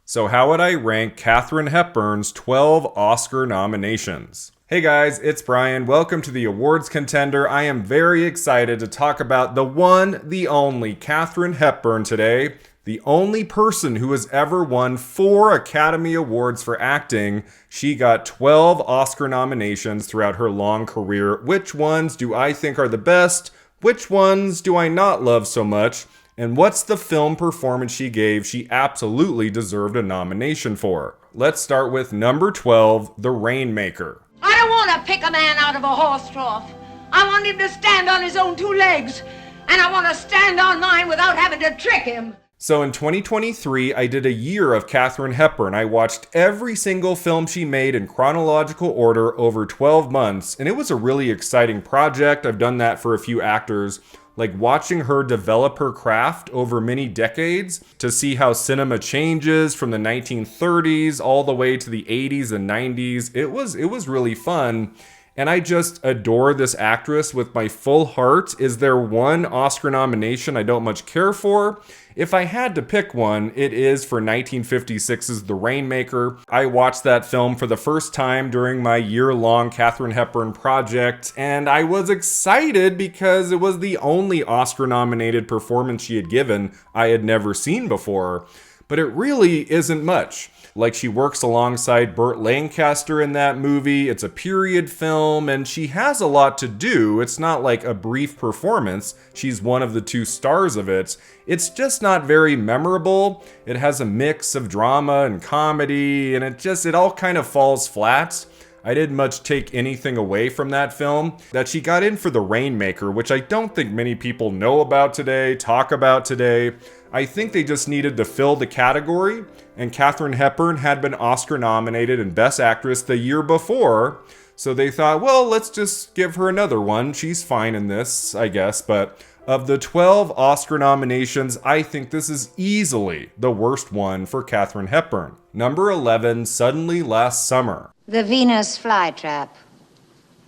So how would I rank Katharine Hepburn's 12 Oscar nominations? Hey guys, it's Brian. Welcome to the Awards Contender. I am very excited to talk about the one, the only Katharine Hepburn today. The only person who has ever won 4 Academy Awards for acting. She got 12 Oscar nominations throughout her long career. Which ones do I think are the best? Which ones do I not love so much? And what's the film performance she gave she absolutely deserved a nomination for? Let's start with number 12, The Rainmaker. I don't want to pick a man out of a horse trough. I want him to stand on his own 2 legs. And I want to stand on mine without having to trick him. So in 2023, I did a year of Katharine Hepburn. I watched every single film she made in chronological order over 12 months, and it was a really exciting project. I've done that for a few actors, like watching her develop her craft over many decades to see how cinema changes from the 1930s all the way to the 80s and 90s. It was really fun. And I just adore this actress with my full heart. Is there one Oscar nomination I don't much care for? If I had to pick one, it is for 1956's The Rainmaker. I watched that film for the first time during my year-long Katharine Hepburn project, and I was excited because it was the only Oscar-nominated performance she had given I had never seen before. But it really isn't much. Like, she works alongside Burt Lancaster in that movie. It's a period film, and she has a lot to do. It's not like a brief performance. She's one of the 2 stars of it. It's just not very memorable. It has a mix of drama and comedy, and it all kind of falls flat. I didn't much take anything away from that film. That she got in for The Rainmaker, which I don't think many people know about today, talk about today. I think they just needed to fill the category, and Katharine Hepburn had been Oscar nominated in Best Actress the year before, so they thought, well, let's just give her another one. She's fine in this, I guess, but of the 12 Oscar nominations, I think this is easily the worst one for Katharine Hepburn. Number 11, Suddenly Last Summer. The Venus flytrap,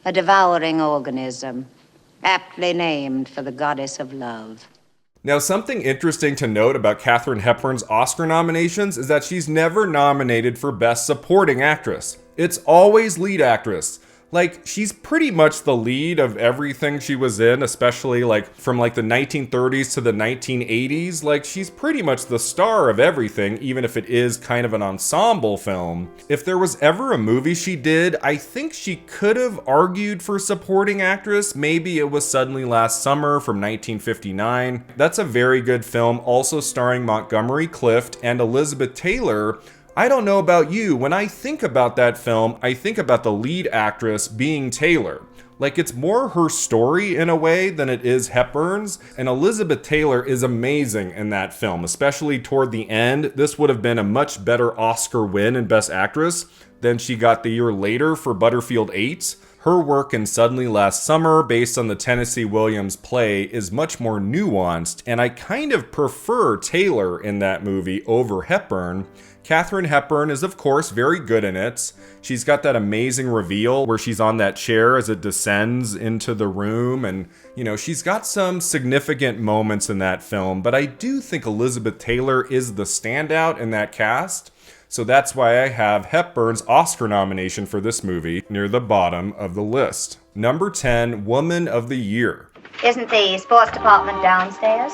a devouring organism, aptly named for the goddess of love. Now, something interesting to note about Katharine Hepburn's Oscar nominations is that she's never nominated for Best Supporting Actress. It's always lead actress. Like, she's pretty much the lead of everything she was in, especially from the 1930s to the 1980s. Like, she's pretty much the star of everything, even if it is kind of an ensemble film. If there was ever a movie she did, I think she could have argued for supporting actress. Maybe it was Suddenly Last Summer from 1959. That's a very good film, also starring Montgomery Clift and Elizabeth Taylor. I don't know about you, when I think about that film, I think about the lead actress being Taylor. Like, it's more her story in a way than it is Hepburn's, and Elizabeth Taylor is amazing in that film, especially toward the end. This would have been a much better Oscar win in Best Actress than she got the year later for Butterfield 8. Her work in Suddenly Last Summer, based on the Tennessee Williams play, is much more nuanced, and I kind of prefer Taylor in that movie over Hepburn. Katharine Hepburn is, of course, very good in it. She's got that amazing reveal where she's on that chair as it descends into the room, and, she's got some significant moments in that film, but I do think Elizabeth Taylor is the standout in that cast. So that's why I have Hepburn's Oscar nomination for this movie near the bottom of the list. Number 10, Woman of the Year. Isn't the sports department downstairs?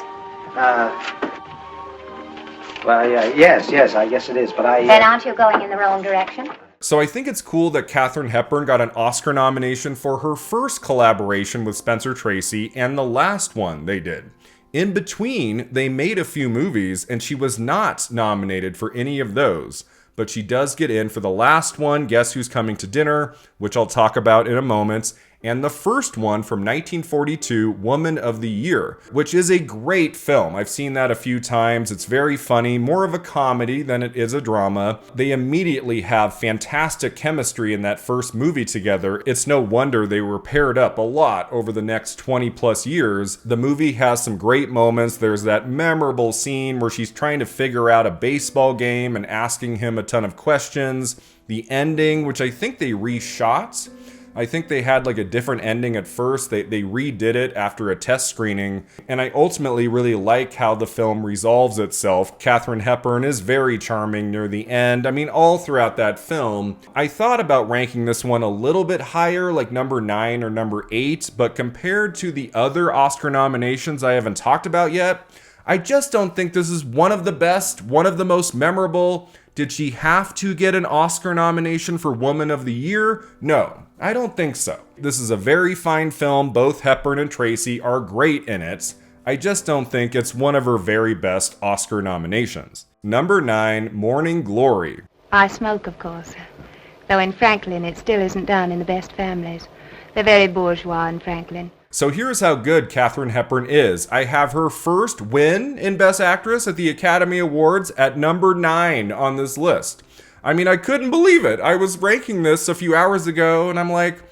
Well, yes, I guess it is, but Then aren't you going in the wrong direction? So I think it's cool that Katharine Hepburn got an Oscar nomination for her first collaboration with Spencer Tracy and the last one they did. In between, they made a few movies, and she was not nominated for any of those. But she does get in for the last one, Guess Who's Coming to Dinner, which I'll talk about in a moment, and the first one from 1942, Woman of the Year, which is a great film. I've seen that a few times. It's very funny, more of a comedy than it is a drama. They immediately have fantastic chemistry in that first movie together. It's no wonder they were paired up a lot over the next 20 plus years. The movie has some great moments. There's that memorable scene where she's trying to figure out a baseball game and asking him a ton of questions. The ending, which I think they reshot, I think they had like a different ending at first. They redid it after a test screening, and I ultimately really like how the film resolves itself. Katharine Hepburn is very charming near the end. I mean, all throughout that film. I thought about ranking this one a little bit higher, like number 9 or number 8, but compared to the other Oscar nominations I haven't talked about yet, I just don't think this is one of the best, one of the most memorable. Did she have to get an Oscar nomination for Woman of the Year? No, I don't think so. This is a very fine film. Both Hepburn and Tracy are great in it. I just don't think it's one of her very best Oscar nominations. Number 9, Morning Glory. I smoke, of course. Though in Franklin, it still isn't done in the best families. They're very bourgeois in Franklin. So here's how good Katharine Hepburn is. I have her first win in Best Actress at the Academy Awards at number 9 on this list. I mean, I couldn't believe it. I was ranking this a few hours ago, and I'm like,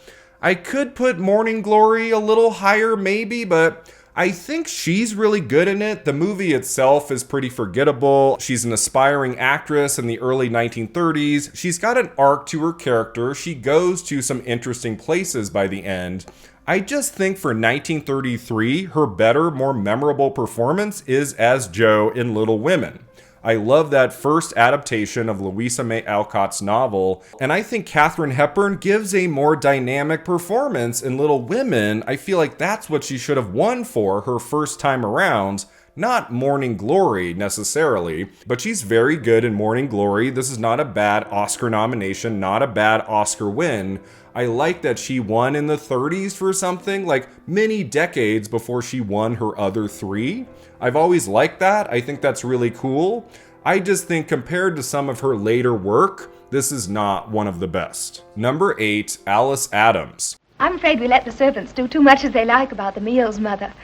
I could put Morning Glory a little higher maybe, but I think she's really good in it. The movie itself is pretty forgettable. She's an aspiring actress in the early 1930s. She's got an arc to her character. She goes to some interesting places by the end. I just think for 1933, her better, more memorable performance is as Jo in Little Women. I love that first adaptation of Louisa May Alcott's novel, and I think Katharine Hepburn gives a more dynamic performance in Little Women. I feel like that's what she should have won for her first time around, not Morning Glory necessarily, but she's very good in Morning Glory. This is not a bad Oscar nomination, not a bad Oscar win. I like that she won in the 30s for something, like many decades before she won her other 3. I've always liked that. I think that's really cool. I just think compared to some of her later work, this is not one of the best. Number 8, Alice Adams. I'm afraid we let the servants do too much as they like about the meals, Mother.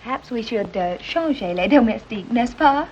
Perhaps we should changer les domestiques, n'est-ce pas?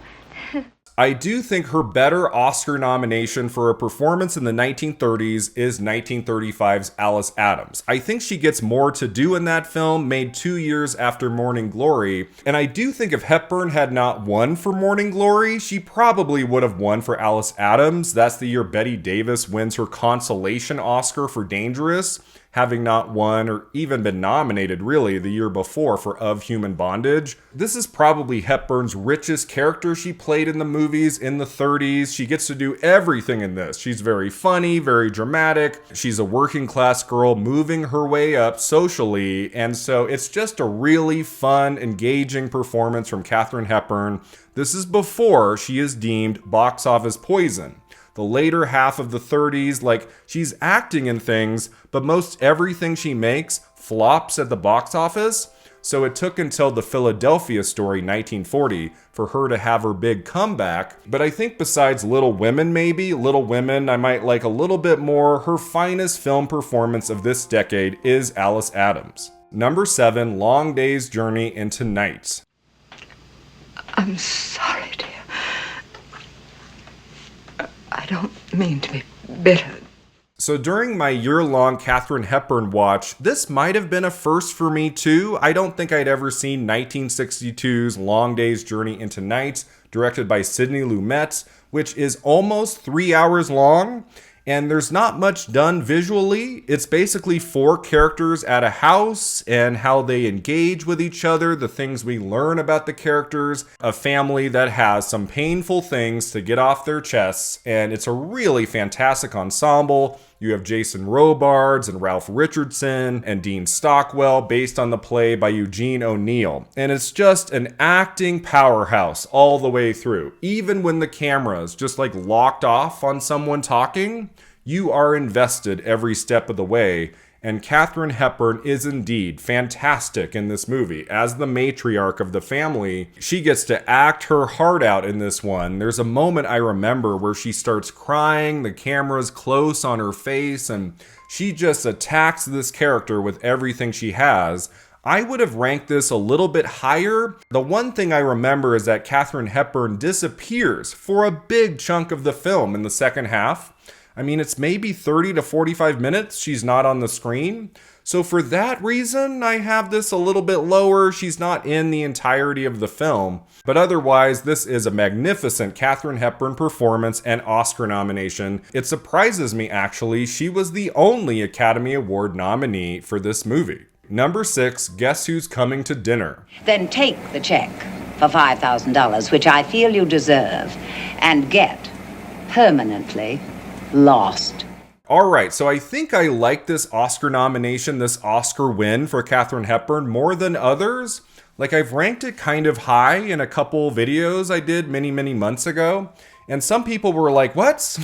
I do think her better Oscar nomination for a performance in the 1930s is 1935's Alice Adams. I think she gets more to do in that film, made 2 years after Morning Glory. And I do think if Hepburn had not won for Morning Glory, she probably would have won for Alice Adams. That's the year Bette Davis wins her consolation Oscar for Dangerous, having not won or even been nominated really the year before for Of Human Bondage. This is probably Hepburn's richest character she played in the movies in the 30s. She gets to do everything in this. She's very funny, very dramatic. She's a working class girl moving her way up socially, and so it's just a really fun, engaging performance from Katharine Hepburn. This is before she is deemed box office poison. The later half of the 30s, like, she's acting in things, but most everything she makes flops at the box office. So it took until The Philadelphia Story 1940 for her to have her big comeback. But I think besides Little Women maybe, Little Women I might like a little bit more, her finest film performance of this decade is Alice Adams. Number 7, Long Day's Journey into Night. I'm sorry, dear. I don't mean to be bitter. So during my year-long Katharine Hepburn watch, this might have been a first for me too. I don't think I'd ever seen 1962's Long Day's Journey into Night, directed by Sidney Lumet, which is almost 3 hours long. And there's not much done visually. It's basically 4 characters at a house and how they engage with each other, the things we learn about the characters, a family that has some painful things to get off their chests, and it's a really fantastic ensemble. You have Jason Robards and Ralph Richardson and Dean Stockwell, based on the play by Eugene O'Neill. And it's just an acting powerhouse all the way through. Even when the camera's just like locked off on someone talking, you are invested every step of the way. And Katharine Hepburn is indeed fantastic in this movie. As the matriarch of the family, she gets to act her heart out in this one. There's a moment I remember where she starts crying, the camera's close on her face, and she just attacks this character with everything she has. I would have ranked this a little bit higher. The one thing I remember is that Katharine Hepburn disappears for a big chunk of the film in the second half. I mean, it's maybe 30 to 45 minutes she's not on the screen. So for that reason, I have this a little bit lower. She's not in the entirety of the film. But otherwise, this is a magnificent Katharine Hepburn performance and Oscar nomination. It surprises me, actually, she was the only Academy Award nominee for this movie. Number 6, Guess Who's Coming to Dinner? Then take the check for $5,000, which I feel you deserve, and get permanently lost. All right, so I think I like this Oscar nomination, this Oscar win for Katharine Hepburn more than others. Like, I've ranked it kind of high in a couple videos I did many, many months ago. And some people were like, what?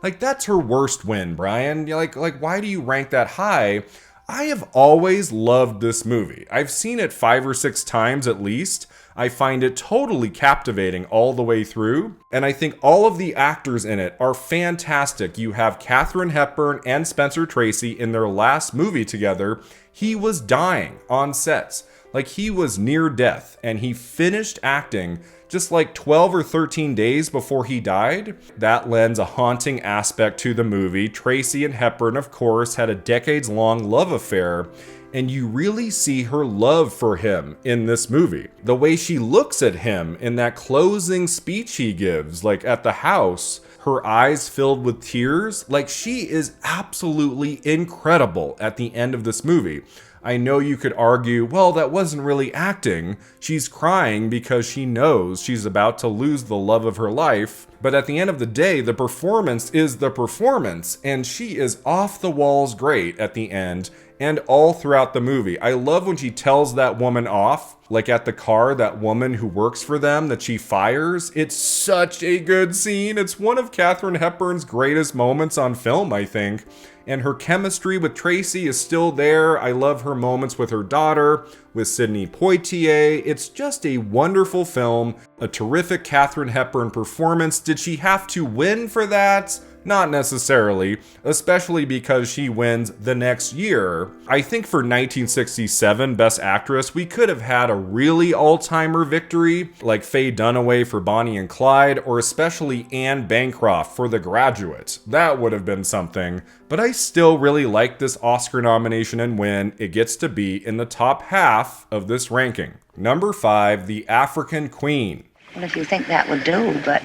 like that's her worst win, Brian. Like, why do you rank that high? I have always loved this movie. I've seen it 5 or 6 times at least. I find it totally captivating all the way through. And I think all of the actors in it are fantastic. You have Katharine Hepburn and Spencer Tracy in their last movie together. He was dying on sets. Like, he was near death, and he finished acting just like 12 or 13 days before he died. That lends a haunting aspect to the movie. Tracy and Hepburn, of course, had a decades-long love affair, and you really see her love for him in this movie. The way she looks at him in that closing speech he gives, like at the house, her eyes filled with tears, like she is absolutely incredible at the end of this movie. I know you could argue, well, that wasn't really acting. She's crying because she knows she's about to lose the love of her life. But at the end of the day, the performance is the performance, and she is off the walls great at the end and all throughout the movie. I love when she tells that woman off, like at the car, that woman who works for them that she fires. It's such a good scene. It's one of Katharine Hepburn's greatest moments on film, I think. And her chemistry with Tracy is still there. I love her moments with her daughter, with Sidney Poitier. It's just a wonderful film, a terrific Katharine Hepburn performance. Did she have to win for that? Not necessarily, especially because she wins the next year. I think for 1967 Best Actress, we could have had a really all-timer victory, like Faye Dunaway for Bonnie and Clyde, or especially Anne Bancroft for The Graduate. That would have been something. But I still really like this Oscar nomination and win. It gets to be in the top half of this ranking. Number 5, The African Queen. Well, if you think that would do, but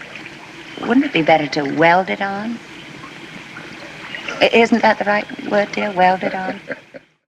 wouldn't it be better to weld it on? Isn't that the right word, dear? Weld it on?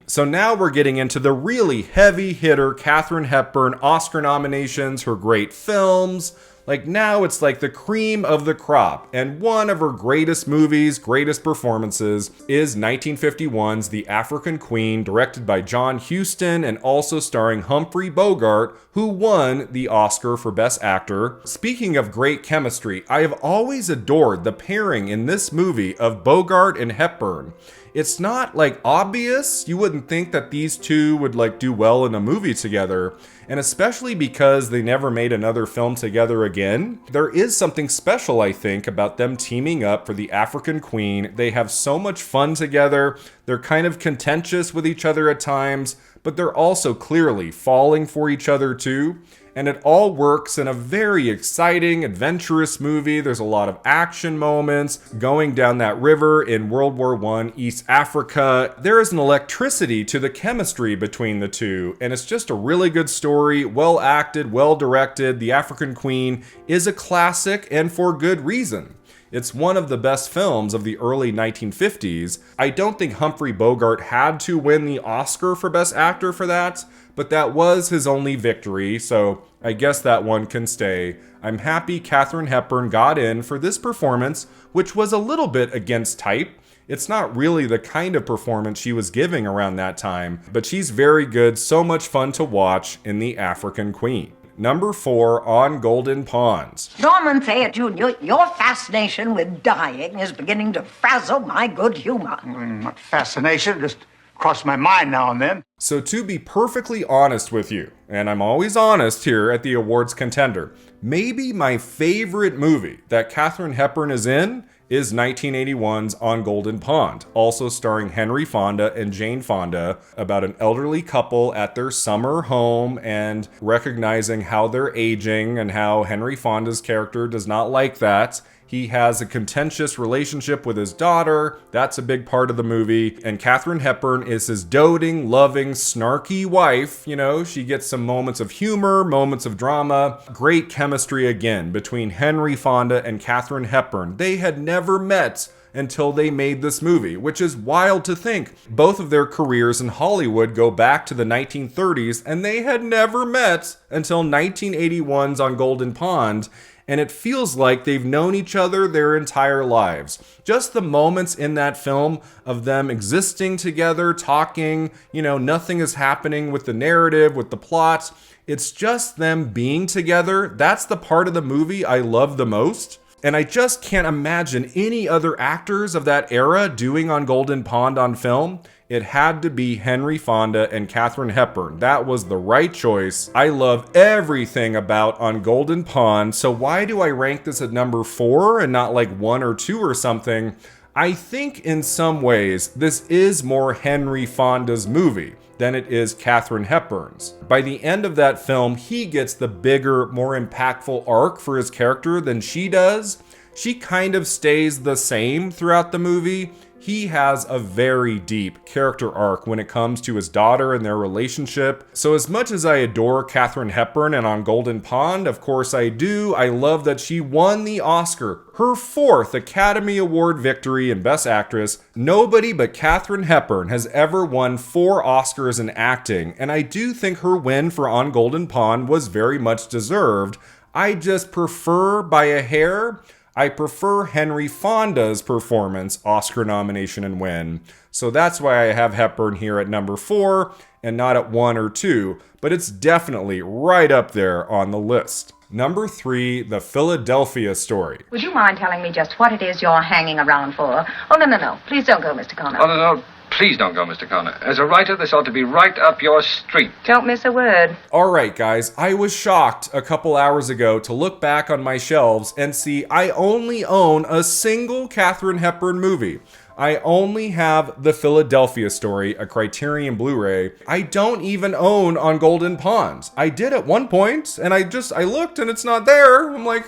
So now we're getting into the really heavy hitter Katharine Hepburn Oscar nominations, her great films. Like, now it's like the cream of the crop, and one of her greatest movies, greatest performances is 1951's The African Queen, directed by John Huston and also starring Humphrey Bogart, who won the Oscar for Best Actor. Speaking of great chemistry, I have always adored the pairing in this movie of Bogart and Hepburn. It's not like obvious. You wouldn't think that these two would like do well in a movie together. And especially because they never made another film together again. There is something special, I think, about them teaming up for The African Queen. They have so much fun together. They're kind of contentious with each other at times, but they're also clearly falling for each other too. And it all works in a very exciting, adventurous movie. There's a lot of action moments going down that river in World War I, East Africa. There is an electricity to the chemistry between the two, and it's just a really good story, well acted, well directed. The African Queen is a classic, and for good reason. It's one of the best films of the early 1950s. I don't think Humphrey Bogart had to win the Oscar for Best Actor for that, but that was his only victory, so I guess that one can stay. I'm happy Katharine Hepburn got in for this performance, which was a little bit against type. It's not really the kind of performance she was giving around that time, but she's very good, so much fun to watch in The African Queen. Number 4, On Golden Ponds. Norman Thayer Jr., your fascination with dying is beginning to frazzle my good humor. Not fascination, just cross my mind now and then. So to be perfectly honest with you, and I'm always honest here at the awards contender, maybe my favorite movie that Katharine Hepburn is in is 1981's On Golden Pond, also starring Henry Fonda and Jane Fonda, about an elderly couple at their summer home and recognizing how they're aging and how Henry Fonda's character does not like that. He has a contentious relationship with his daughter. That's a big part of the movie. And Katharine Hepburn is his doting, loving, snarky wife. You know, she gets some moments of humor, moments of drama. Great chemistry again between Henry Fonda and Katharine Hepburn. They had never met until they made this movie, which is wild to think. Both of their careers in Hollywood go back to the 1930s, and they had never met until 1981's On Golden Pond, and it feels like they've known each other their entire lives. Just the moments in that film of them existing together, talking, you know, nothing is happening with the narrative, with the plot. It's just them being together. That's the part of the movie I love the most. And I just can't imagine any other actors of that era doing On Golden Pond on film. It had to be Henry Fonda and Katharine Hepburn. That was the right choice. I love everything about On Golden Pond. So why do I rank this at number 4 and not like 1 or 2 or something? I think in some ways this is more Henry Fonda's movie than it is Katharine Hepburn's. By the end of that film, he gets the bigger, more impactful arc for his character than she does. She kind of stays the same throughout the movie. He has a very deep character arc when it comes to his daughter and their relationship. So as much as I adore Katharine Hepburn and On Golden Pond, of course I do, I love that she won the Oscar, her 4th Academy Award victory in Best Actress. Nobody but Katharine Hepburn has ever won 4 Oscars in acting, and I do think her win for On Golden Pond was very much deserved. I just prefer by a hair. I prefer Henry Fonda's performance, Oscar nomination and win. So that's why I have Hepburn here at number 4 and not at 1 or 2, but it's definitely right up there on the list. Number 3, The Philadelphia Story. Would you mind telling me just what it is you're hanging around for? Oh, no. Please don't go, Mr. Connor. Oh, no. Please don't go, Mr. Connor. As a writer, this ought to be right up your street. Don't miss a word. All right, guys, I was shocked a couple hours ago to look back on my shelves and see I only own a single Katharine Hepburn movie. I only have The Philadelphia Story, a Criterion Blu-ray. I don't even own On Golden Pond. I did at one point, and I looked and it's not there. I'm like,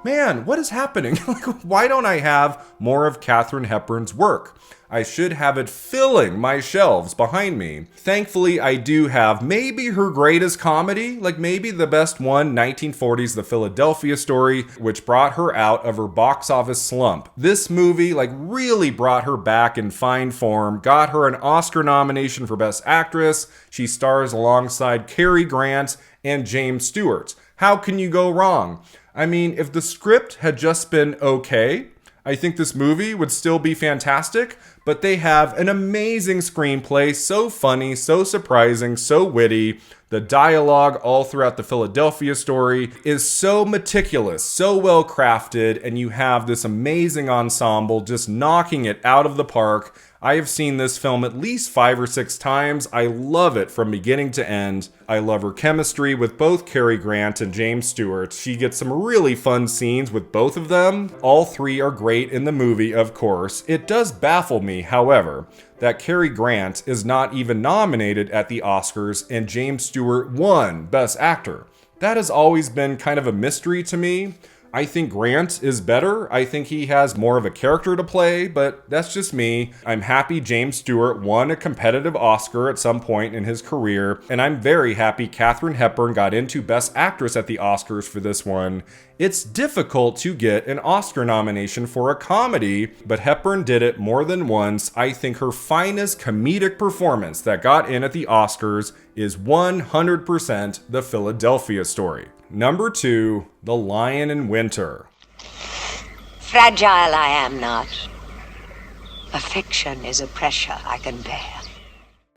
man, what is happening? Why don't I have more of Katharine Hepburn's work? I should have it filling my shelves behind me. Thankfully, I do have maybe her greatest comedy, like maybe the best one, 1940's The Philadelphia Story, which brought her out of her box office slump. This movie really brought her back in fine form, got her an Oscar nomination for Best Actress. She stars alongside Cary Grant and James Stewart. How can you go wrong? I mean, if the script had just been okay, I think this movie would still be fantastic, but they have an amazing screenplay, so funny, so surprising, so witty. The dialogue all throughout The Philadelphia Story is so meticulous, so well crafted, and you have this amazing ensemble just knocking it out of the park. I have seen this film at least 5 or 6 times. I love it from beginning to end. I love her chemistry with both Cary Grant and James Stewart. She gets some really fun scenes with both of them. All 3 are great in the movie, of course. It does baffle me, however, that Cary Grant is not even nominated at the Oscars and James Stewart won Best Actor. That has always been kind of a mystery to me. I think Grant is better. I think he has more of a character to play, but that's just me. I'm happy James Stewart won a competitive Oscar at some point in his career, and I'm very happy Katharine Hepburn got into Best Actress at the Oscars for this one. It's difficult to get an Oscar nomination for a comedy, but Hepburn did it more than once. I think her finest comedic performance that got in at the Oscars is 100% The Philadelphia Story. Number 2, The Lion in Winter. Fragile I am not. Affection is a pressure I can bear.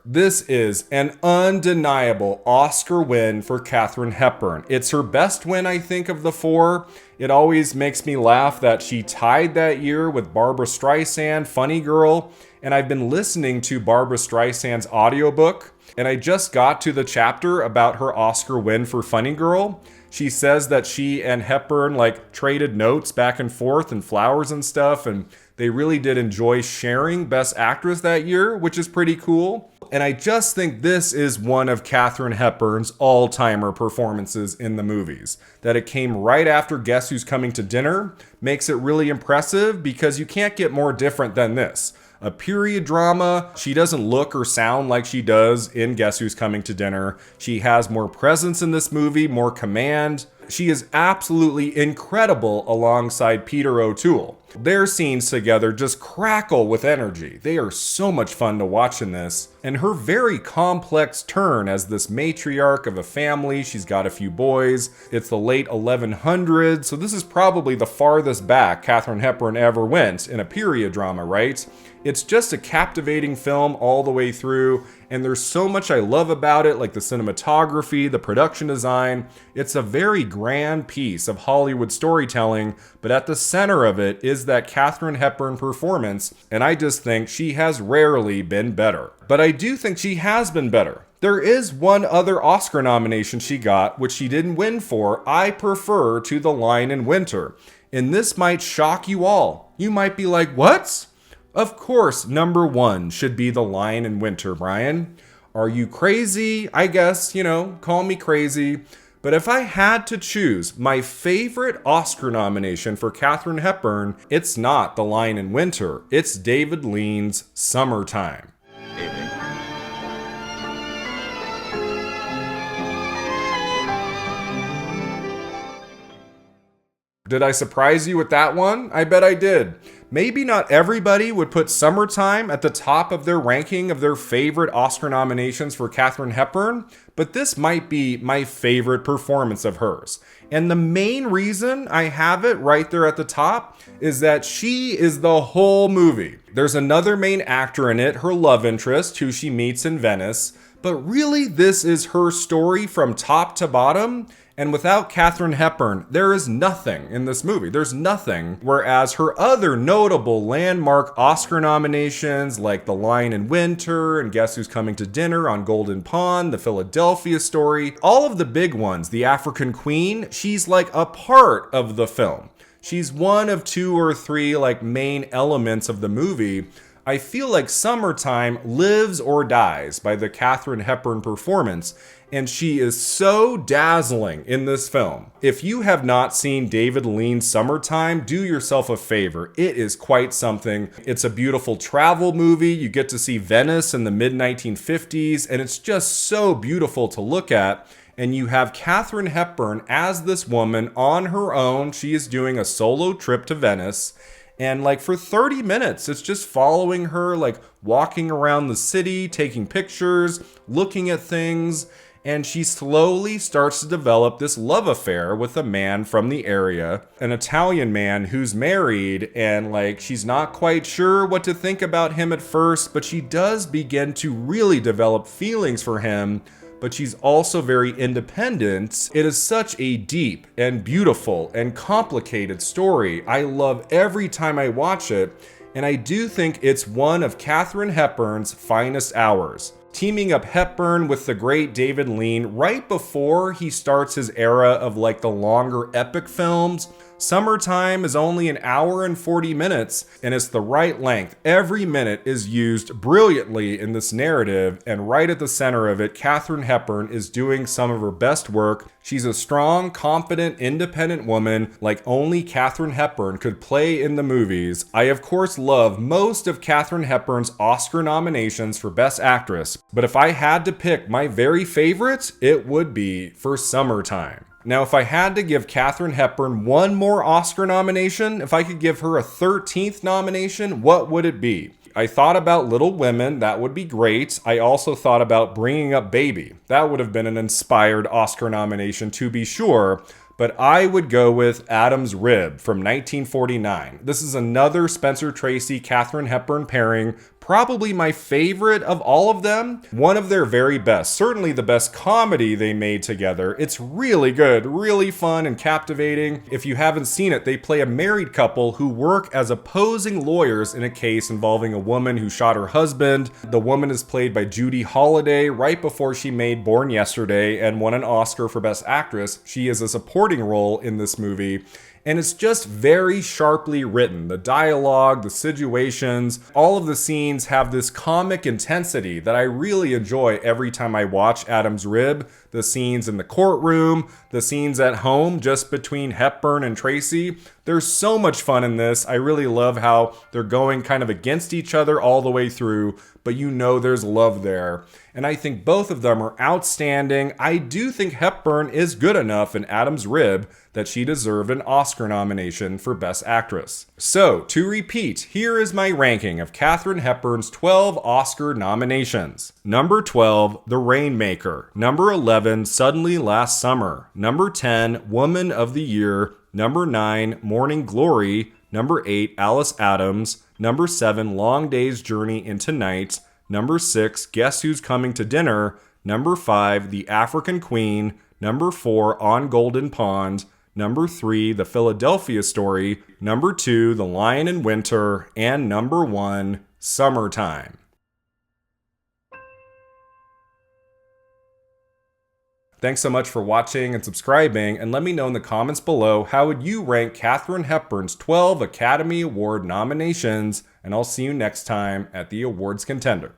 This is an undeniable Oscar win for Katharine Hepburn. It's her best win, I think, of the 4. It always makes me laugh that she tied that year with Barbra Streisand, Funny Girl, and I've been listening to Barbra Streisand's audiobook, and I just got to the chapter about her Oscar win for Funny Girl. She says that she and Hepburn traded notes back and forth and flowers and stuff, and they really did enjoy sharing Best Actress that year, which is pretty cool. And I just think this is one of Katharine Hepburn's all-timer performances in the movies. That it came right after Guess Who's Coming to Dinner makes it really impressive because you can't get more different than this. A period drama. She doesn't look or sound like she does in Guess Who's Coming to Dinner. She has more presence in this movie, more command. She is absolutely incredible alongside Peter O'Toole. Their scenes together just crackle with energy. They are so much fun to watch in this. And her very complex turn as this matriarch of a family. She's got a few boys. It's the late 1100s, so this is probably the farthest back Katharine Hepburn ever went in a period drama, right? It's just a captivating film all the way through, and there's so much I love about it, like the cinematography, the production design. It's a very grand piece of Hollywood storytelling, but at the center of it is that Katharine Hepburn performance, and I just think she has rarely been better. But I do think she has been better. There is one other Oscar nomination she got, which she didn't win for, I prefer to The Lion in Winter. And this might shock you all. You might be like, what? Of course, number one should be The Lion in Winter, Brian. Are you crazy? I guess, call me crazy. But if I had to choose my favorite Oscar nomination for Katharine Hepburn, it's not The Lion in Winter. It's David Lean's Summertime. Did I surprise you with that one? I bet I did. Maybe not everybody would put Summertime at the top of their ranking of their favorite Oscar nominations for Katharine Hepburn, but this might be my favorite performance of hers. And the main reason I have it right there at the top is that she is the whole movie. There's another main actor in it, her love interest, who she meets in Venice, but really this is her story from top to bottom. And without Katharine Hepburn, there is nothing in this movie. There's nothing. Whereas her other notable landmark Oscar nominations, like The Lion in Winter and Guess Who's Coming to Dinner on Golden Pond, The Philadelphia Story, all of the big ones, The African Queen, she's like a part of the film. She's one of two or three main elements of the movie. I feel like Summertime lives or dies by the Katharine Hepburn performance, and she is so dazzling in this film. If you have not seen David Lean's Summertime, do yourself a favor. It is quite something. It's a beautiful travel movie. You get to see Venice in the mid-1950s, and it's just so beautiful to look at. And you have Katharine Hepburn as this woman on her own. She is doing a solo trip to Venice. And for 30 minutes, it's just following her, walking around the city, taking pictures, looking at things. And she slowly starts to develop this love affair with a man from the area, an Italian man who's married, and she's not quite sure what to think about him at first, but she does begin to really develop feelings for him. But she's also very independent. It is such a deep and beautiful and complicated story. I love every time I watch it, and I do think it's one of Katharine Hepburn's finest hours. Teaming up Hepburn with the great David Lean right before he starts his era of the longer epic films. Summertime is only an hour and 40 minutes, and it's the right length. Every minute is used brilliantly in this narrative, and right at the center of it, Katharine Hepburn is doing some of her best work. She's a strong, confident, independent woman like only Katharine Hepburn could play in the movies. I, of course, love most of Katharine Hepburn's Oscar nominations for Best Actress, but if I had to pick my very favorites, it would be for Summertime. Now, if I had to give Katharine Hepburn one more Oscar nomination, if I could give her a 13th nomination, what would it be? I thought about Little Women, that would be great. I also thought about Bringing Up Baby. That would have been an inspired Oscar nomination to be sure, but I would go with Adam's Rib from 1949. This is another Spencer Tracy, Katharine Hepburn pairing, probably my favorite of all of them. One of their very best, certainly the best comedy they made together. It's really good, really fun and captivating. If you haven't seen it, they play a married couple who work as opposing lawyers in a case involving a woman who shot her husband. The woman is played by Judy Holliday right before she made Born Yesterday and won an Oscar for Best Actress. She is a supporting role in this movie. And it's just very sharply written. The dialogue, the situations, all of the scenes have this comic intensity that I really enjoy every time I watch Adam's Rib. The scenes in the courtroom, the scenes at home just between Hepburn and Tracy. There's so much fun in this. I really love how they're going kind of against each other all the way through, but you know there's love there. And I think both of them are outstanding. I do think Hepburn is good enough in Adam's Rib that she deserved an Oscar nomination for Best Actress. So, to repeat, here is my ranking of Katharine Hepburn's 12 Oscar nominations. Number 12, The Rainmaker. Number 11, Suddenly Last Summer. Number 10, Woman of the Year. Number 9, Morning Glory. Number 8, Alice Adams. Number 7, Long Day's Journey into Night. Number 6, Guess Who's Coming to Dinner. Number 5, The African Queen. Number 4, On Golden Pond. Number 3, The Philadelphia Story. Number 2, The Lion in Winter. And number 1, Summertime. Thanks so much for watching and subscribing, and let me know in the comments below how would you rank Katharine Hepburn's 12 Academy Award nominations, and I'll see you next time at the Awards Contender.